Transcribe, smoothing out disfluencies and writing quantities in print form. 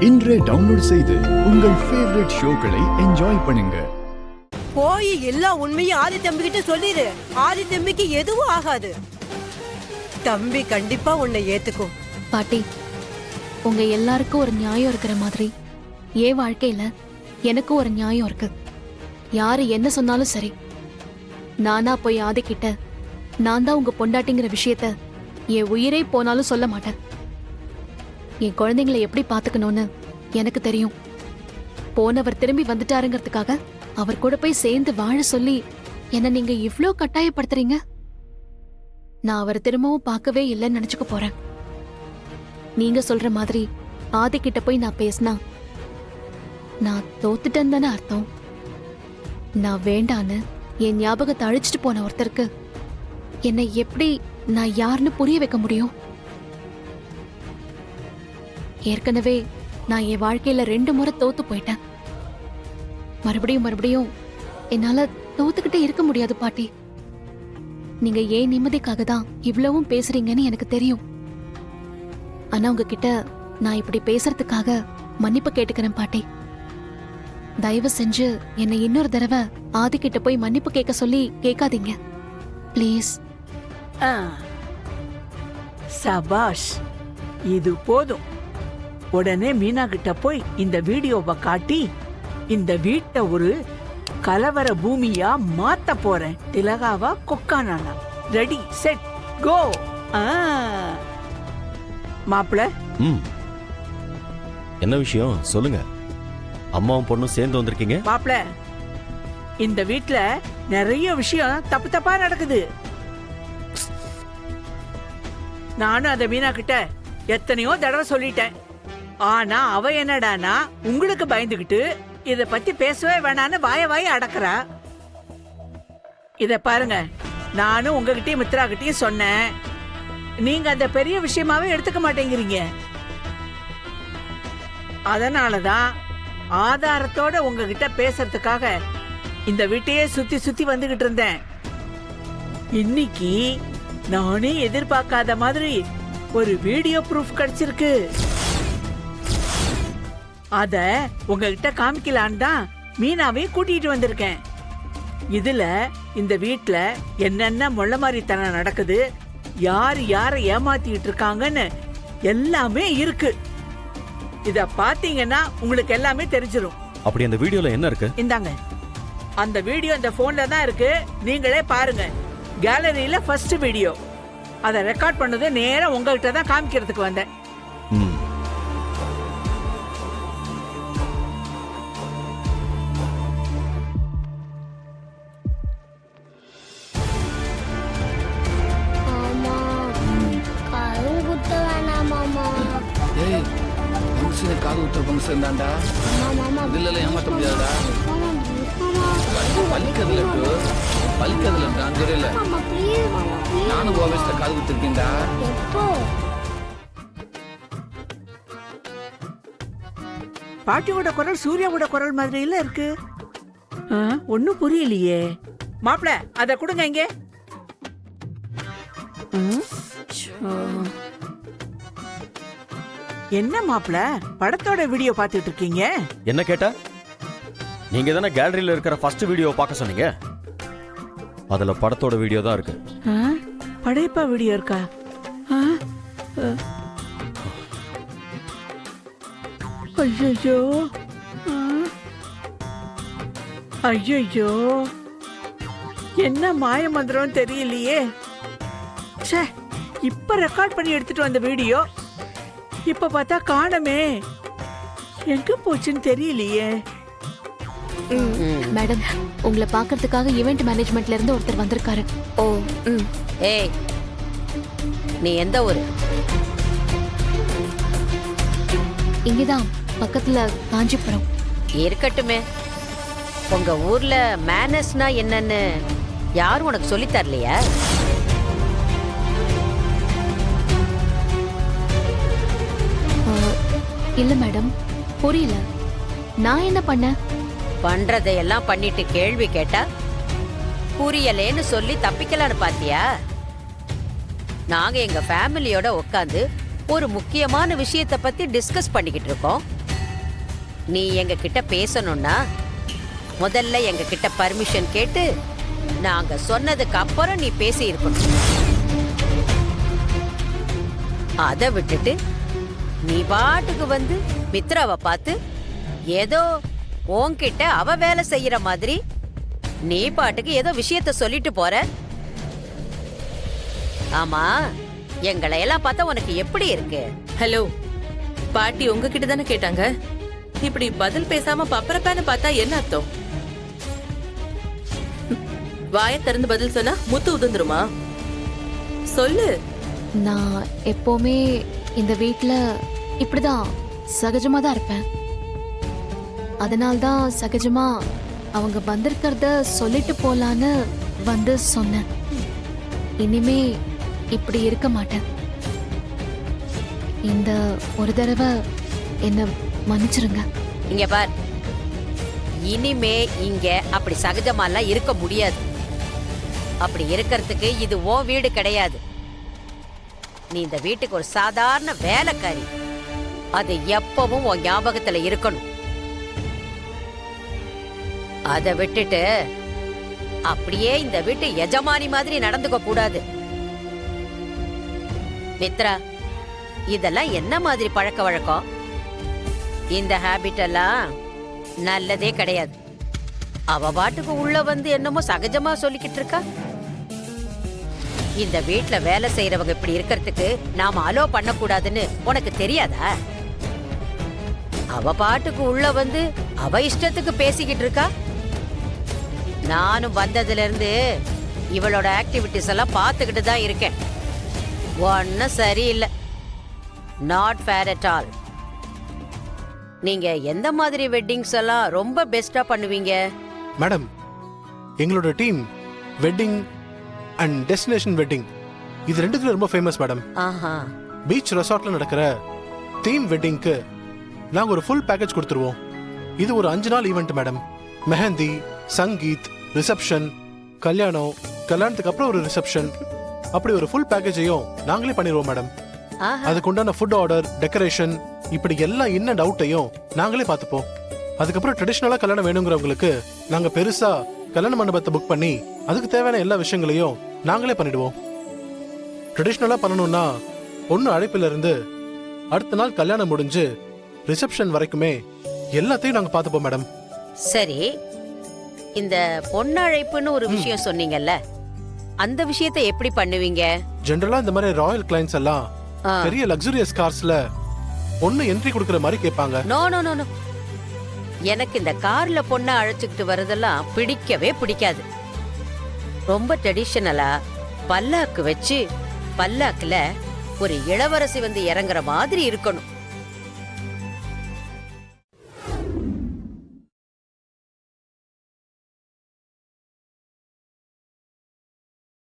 இன்றே டவுன்லோட் செய்து உங்கள் ஃபேவரட் ஷோக்களை என்ஜாய் பண்ணுங்க. போய் எல்லா உண்மையும் ஆதி தம்பி கிட்ட சொல்லிடு. ஆதி தம்பிக்கு எதுவும் ஆகாது. தம்பி கண்டிப்பா உன்னை ஏத்துக்கும். பாட்டி, உங்க எல்லாருக்கும் ஒரு நியாயம் இருக்கிற மாதிரி என் வாழ்க்கையில எனக்கும் ஒரு நியாயம் இருக்கு. யாரு என்ன சொன்னாலும் சரி, நானா போய் ஆதிக்கிட்ட நான் தான் உங்க பொண்டாட்டிங்கிற விஷயத்த என் உயிரே போனாலும் சொல்ல மாட்டேன். என் குழந்தைங்களை எப்படி பாத்துக்கணும்னு எனக்கு தெரியும். போனவர் திரும்பி வந்துட்டாருங்கிறதுக்காக அவர் கூட போய் சேர்ந்து வாழ சொல்லி என்ன நீங்க இவ்ளோ கட்டாயப்படுத்துறீங்க. நான் அவரை திரும்பவும் பார்க்கவே இல்லைன்னு நினைச்சுக்க போறேன். நீங்க சொல்ற மாதிரி ஆதிக்கிட்ட போய் நான் பேசினா நான் தோத்துட்டேன்னு தானே அர்த்தம். நான் வேண்டான்னு என் ஞாபகத்தை அழிச்சிட்டு போன ஒருத்தருக்கு என்னை எப்படி நான் யாருன்னு புரிய வைக்க முடியும்? ஏற்கனவே நான் என் வாழ்க்கையில 2 முறை தோத்து போயிட்டேன். மறுபடியும் என்னால தோத்துக்கிட்டே இருக்க முடியாது பாட்டி. நீங்க ஏன் நிம்மதிக்காக தான் இவ்வளவும் பேசுறீங்கன்னு எனக்கு தெரியும். ஆனா உங்ககிட்ட நான் இப்படி பேசுறதுக்காக மன்னிப்பு கேட்டுக்கிறேன் பாட்டி. தயவு செஞ்சு என்னை இன்னொரு தடவை ஆதிக்கிட்ட போய் மன்னிப்பு கேட்க சொல்லி கேட்காதீங்க ப்ளீஸ். சபாஷ், இது போதும். உடனே மீனா கிட்ட போய் இந்த வீடியோவை காட்டி இந்த வீட்டை ஒரு கலவர பூமியா மாத்த போறேன். திலகாவா கொக்கானா. Ready set go. மாப்பிள, என்ன விஷயம் சொல்லுங்க. அம்மாவும் பொண்ணும் சேர்ந்து வந்திருக்கீங்க. மாப்பிள, இந்த வீட்ல நிறைய விஷயம் தப்பு தப்பா நடக்குது. நானும் அந்த மீனா கிட்ட எத்தனையோ தடவை சொல்லிட்டேன். ஆனா அவ என்னடானா உங்களுக்கு பயந்துகிட்டு இத பத்தி பேசவே வேணான்னு வாய அடக்குறா. இத பாருங்க, நானும் உங்ககிட்டயும் மித்ரா கிட்டயும் சொன்னேன். நீங்க அந்த பெரிய விஷயமாவே எடுத்துக்க மாட்டேங்கிறீங்க. அதனாலதான் ஆதாரத்தோட உங்ககிட்ட பேசுறதுக்காக இந்த வீட்டையே சுத்தி வந்துகிட்டு இருந்தேன். இன்னைக்கு நானே எதிர்பார்க்காத மாதிரி ஒரு வீடியோ ப்ரூஃப் கிடைச்சிருக்கு. அத உங்ககிட்ட காமிக்கலான்னு தான் மீனாவே கூட்டிட்டு வந்திருக்கேன். இதுல இந்த வீட்ல என்னென்ன முள்ள மாதிரித்தனம் நடக்குது, யாரு யாரை ஏமாத்திட்டு இருக்காங்கன்னு எல்லாமே இருக்கு. இத பாத்தீங்கன்னா உங்களுக்கு எல்லாமே தெரிஞ்சிடும். அப்படி அந்த வீடியோல என்ன இருக்கு? இந்தாங்க, அந்த வீடியோ இந்த போன்ல தான் இருக்கு. நீங்களே பாருங்க. கேலரியில ஃபர்ஸ்ட் வீடியோ. அத ரெக்கார்ட் பண்ணது நேரா உங்ககிட்ட தான் காமிக்கிறதுக்கு வந்தேன். காது குத்துற ஃபங்க்ஷன் தான்டா. இதுல ஏமாத்த முடியாதா? பலிக்கதுல தெரியல. நானும் கோவேஸ்ல காது குத்துருக்கேன்டா. பாட்டியோட குரல் சூர்யாவோட குரல் மாதிரி இல்ல இருக்கு. ஒன்னும் புரியலையே. மாப்பிள, அத கொடுங்க இங்க. என்ன மாப்பிள, படத்தோட வீடியோ பார்த்துட்டு இருக்கீங்க? என்ன கேட்டா? நீங்க தானே கேலரியில இருக்கிற ஃபர்ஸ்ட் வீடியோ பார்க்க சொன்னீங்க. அதுல படத்தோட வீடியோ தான் இருக்கு. படைப்பா வீடியோ இருக்கா? ஐயோ ஐயோ, என்ன மாய மந்திரம் தெரியலையே. இப்ப ரெக்கார்ட் பண்ணி எடுத்துட்டு வந்த வீடியோ இப்ப பார்த்தா காணமே. எங்க போச்சுன்னு தெரியலையே. மேடம், உங்களை பாக்குறதுக்காக ஈவென்ட் மேனேஜ்மெண்ட்ல இருந்து ஒருத்தர் வந்திருக்காரு. ஓ, ஏய், நீ எந்த ஊரு? இங்கதான் பக்கத்துல காஞ்சிபுரம். இருக்கட்டுமே. உங்க ஊர்ல மேனஸ்னா என்னன்னு யாரும் உனக்கு சொல்லி தரலையா? இல்ல மேடம், புரியல. நான் என்ன பண்ண? பண்றதையெல்லாம் பண்ணிட்டு கேள்வி கேட்டா புரியலேன்னு சொல்லி தப்பிக்கலான்னு பாத்தியா? நாங்க எங்க ஃபேமிலியோட உட்காந்து ஒரு முக்கியமான விஷயத்தை பத்தி டிஸ்கஸ் பண்ணிக்கிட்டு இருக்கோம். நீ எங்க கிட்ட பேசணும்னா முதல்ல எங்க கிட்ட பர்மிஷன் கேட்டு நாங்க சொன்னதுக்கு அப்புறம் நீ பேசி இருக்கணும். அதை விட்டுட்டு நீ பாட்டுக்கு வந்து மித்ராவை பார்த்து ஏதோ உன்கிட்ட அவ வேலை செய்யற மாதிரி நீ பாட்டுக்கு ஏதோ விஷயத்த சொல்லிட்டு போற. ஆமா, எங்களை எல்லாம் பார்த்தா உனக்கு எப்படி இருக்கு? ஹலோ, பாட்டி உங்ககிட்ட தானே கேட்டாங்க. இப்படி பதில் பேசாம பப்பரப்பான்னு பார்த்தா என்ன அர்த்தம்? வாயை திறந்து பதில் சொன்னா முத்து உதிர்ந்துருமா? சொல்லு. நான் எப்பவுமே இந்த வீட்ல இப்படிதான் சகஜமா தான் இருப்பேன். அதனால்தான் சகஜமா அவங்க வந்திருக்கிறத சொல்லிட்டு போலான்னு வந்து சொன்னேன். இனிமே இப்படி இருக்க மாட்டேன். இந்த ஒரு தடவை என்ன மன்னிச்சிருங்க. இங்க பார், இனிமே இங்க அப்படி சகஜமாலாம் இருக்க முடியாது. அப்படி இருக்கிறதுக்கு இது உன் வீடு கிடையாது. நீ இந்த வீட்டுக்கு ஒரு சாதாரண வேலைக்காரி. அது எப்பவும் உன் ஞாபகத்துல இருக்கணும். அதை விட்டுட்டு அப்படியே இந்த வீட்டு எஜமானி மாதிரி நடந்துக்க கூடாது. மித்ரா, இதெல்லாம் என்ன மாதிரி பழக்க வழக்கம்? இந்த ஹேபிட் எல்லாம் நல்லதே கிடையாது. அவ பாட்டுக்கு உள்ள வந்து என்னமோ சகஜமா சொல்லிக்கிட்டு இருக்கா. இந்த வீட்ல வேலை செய்யறவங்க இப்படி இருக்கிறதுக்கு நாம அலோ பண்ணக்கூடாதுன்னு உனக்கு தெரியாதா? அவ பாட்டுக்கு உள்ள வந்து அவ இஷ்டத்துக்கு பேசிக்கிட்டு இருக்கா. நானும் வந்ததுல இருந்து இவளோட ஆக்டிவிட்டிஸ் எல்லாம் பார்த்துக்கிட்டு தான் இருக்கேன். ஒன்னும் சரியில்லை. Not fair at all. நீங்க எந்த மாதிரி வெட்டிங்ஸ் எல்லாம் ரொம்ப பெஸ்டா பண்ணுவீங்க? மேடம், எங்களோட team wedding and destination wedding இது ரெண்டுத்துல ரொம்ப ஃபேமஸ் மேடம். ஆஹா, பீச் ரெசார்ட்ல நடக்கிற தீம் வெட்டிங்க்கு நாங்க ஒரு ஃபுல் பேக்கேஜ் கொடுத்துருவோம். இது ஒரு 5 நாள் event madam. Mehndi, sangeet, reception, கல்யாணம், கல்யாணத்துக்கு அப்புறம் ஒரு ரிசப்ஷன், அப்படி ஒரு ஃபுல் பேக்கேஜையும் நாங்களே பண்ணிடுவோம் மேடம். ஆஹா. அதுக்குண்டான ஃபுட் ஆர்டர், டெக்கரேஷன், இப்படி எல்லாம் இன்ன டவுட்டையும் நாங்களே பார்த்துப்போம். அதுக்கப்புறம் ட்ரெடிஷ்னலா கல்யாணம் வேணுங்கிறவங்களுக்கு நாங்க பெருசா கல்யாண மண்டபத்தை புக் பண்ணி அதுக்கு தேவையான எல்லா விஷயங்களையும் நாங்களே பண்ணிடுவோம். ட்ரெடிஷ்னலா பண்ணணும்னா பொண்ணு அழைப்பில இருந்து அடுத்த நாள் கல்யாணம் முடிஞ்சு ரிசப்ஷன் வரைக்குமே எல்லாத்தையும் நாங்க பார்த்துப்போம் மேடம். சரி, இந்த பொன்னழைப்புன்னு ஒரு விஷயம் சொன்னீங்கல்ல, அந்த விஷயத்தை எப்படி பண்ணுவீங்க? ஜெனரலா இந்த மாதிரி ராயல் கிளைண்ட்ஸ் எல்லாம் ஆ. பெரிய லக்ஸூரியஸ் கார்ஸ்ல பொண்ணு என்ட்ரி கொடுக்கற மாதிரி கேட்பாங்க. நோ நோ நோ நோ, எனக்கு இந்த கார்ல பொண்ணை அழைச்சிக்கிட்டு வரதெல்லாம் பிடிக்கவே பிடிக்காது. ரொம்ப ட்ரெடிஷனலா பல்லாக்கு வச்சு பல்லாக்குல ஒரு இளவரசி வந்து இறங்குற மாதிரி இருக்கணும்.